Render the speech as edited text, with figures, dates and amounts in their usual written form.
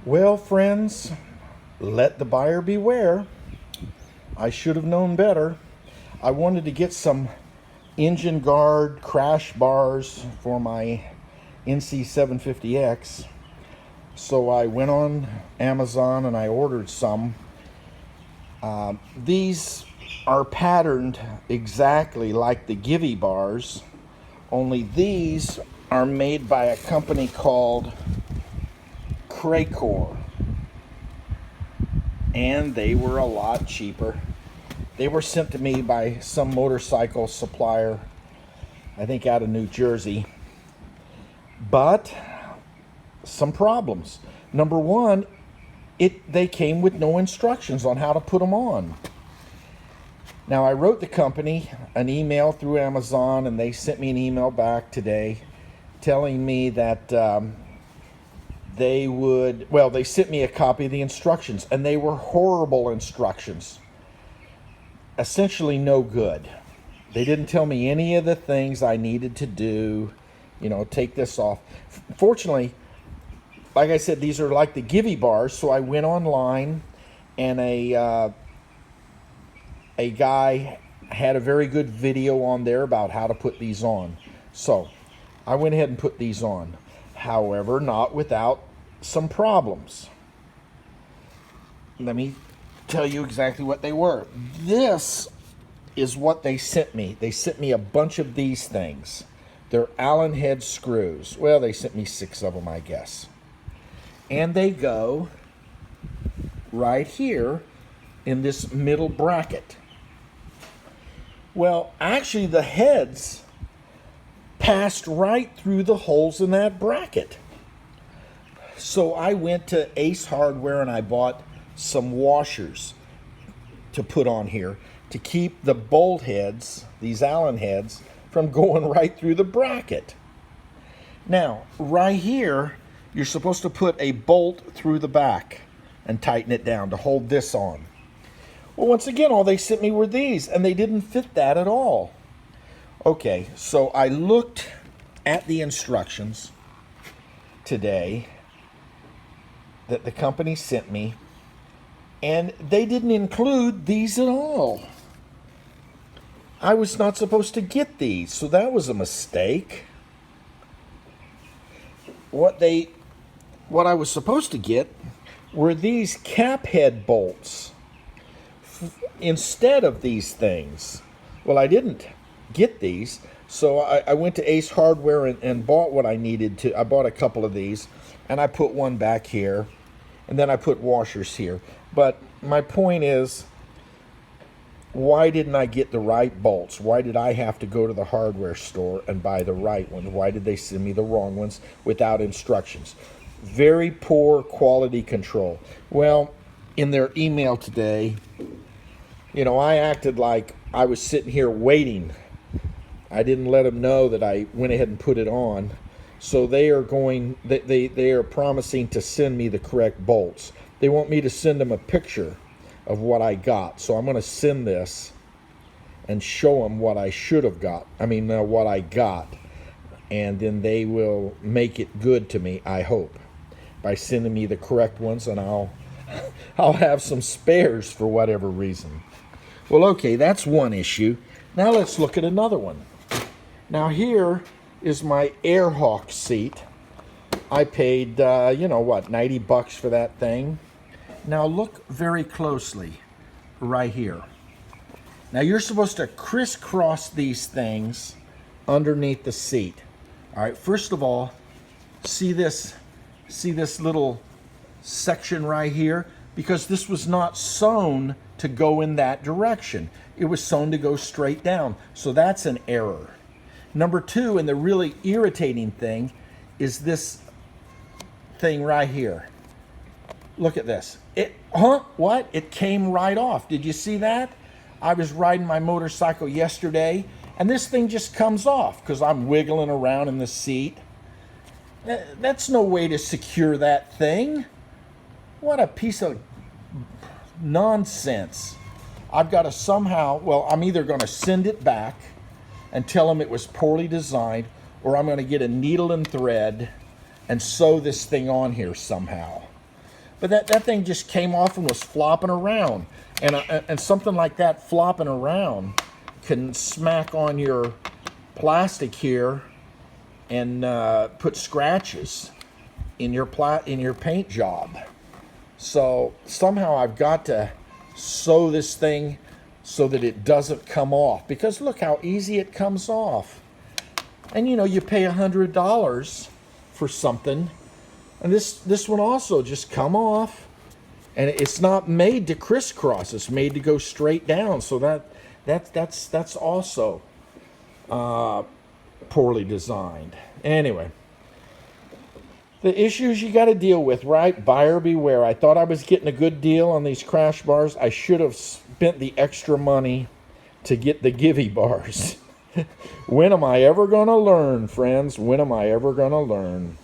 Well, friends, let the buyer beware. I should have known better. I wanted to get some engine guard crash bars for my NC750X. So I went on Amazon and I ordered some. These are patterned exactly like the Givey bars, only these are made by a company called Craycore, and they were a lot cheaper. They were sent to me by some motorcycle supplier, I think out of New Jersey, but some problems. Number one, they came with no instructions on how to put them on. Now, I wrote the company an email through Amazon, and they sent me an email back today telling me that they sent me a copy of the instructions, and they were horrible instructions. Essentially no good. They didn't tell me any of the things I needed to do, take this off. Fortunately, like I said, these are like the Givey bars, so I went online, and a guy had a very good video on there about how to put these on. So I went ahead and put these on. However, not without some problems. Let me tell you exactly what they were. This is what they sent me. They sent me a bunch of these things. They're Allen head screws. Well, they sent me 6 of them, I guess. And they go right here in this middle bracket. Well, actually, the heads passed right through the holes in that bracket. So I went to Ace Hardware and I bought some washers to put on here to keep the bolt heads, these Allen heads, from going right through the bracket. Now, right here, you're supposed to put a bolt through the back and tighten it down to hold this on. Well, once again, all they sent me were these, and they didn't fit that at all. Okay, so I looked at the instructions today that the company sent me, and they didn't include these at all. I was not supposed to get these, so that was a mistake. What I was supposed to get were these cap head bolts instead of these things. Well, I didn't get these, so I went to Ace Hardware and bought what I needed to. I bought a couple of these, and I put one back here, and then I put washers here. But my point is, why didn't I get the right bolts? Why did I have to go to the hardware store and buy the right ones? Why did they send me the wrong ones without instructions? Very poor quality control. Well, in their email today, I acted like I was sitting here waiting. I didn't let them know that I went ahead and put it on. So they are promising to send me the correct bolts. They want me to send them a picture of what I got. So I'm going to send this and show them what I should have got. What I got. And then they will make it good to me, I hope, by sending me the correct ones, and I'll have some spares for whatever reason. Well, okay, that's one issue. Now let's look at another one. Now here is my Airhawk seat. I paid, $90 for that thing. Now look very closely right here. Now you're supposed to crisscross these things underneath the seat. All right, first of all, see this little section right here? Because this was not sewn to go in that direction. It was sewn to go straight down. So that's an error. Number two, and the really irritating thing, is this thing right here. Look at this. What? It came right off. Did you see that? I was riding my motorcycle yesterday, and this thing just comes off because I'm wiggling around in the seat. That's no way to secure that thing. What a piece of nonsense. I've got to somehow, I'm either going to send it back and tell them it was poorly designed, or I'm going to get a needle and thread and sew this thing on here somehow. But that thing just came off and was flopping around. And something like that flopping around can smack on your plastic here and put scratches in your paint job. So somehow I've got to sew this thing so that it doesn't come off, because look how easy it comes off. And you know, you pay $100 for something, and this one also just come off, and it's not made to crisscross, it's made to go straight down. So that's also poorly designed. Anyway, the issues you got to deal with, right? Buyer beware. I thought I was getting a good deal on these crash bars. I should have spent the extra money to get the Givey bars. When am I ever going to learn, friends? When am I ever going to learn?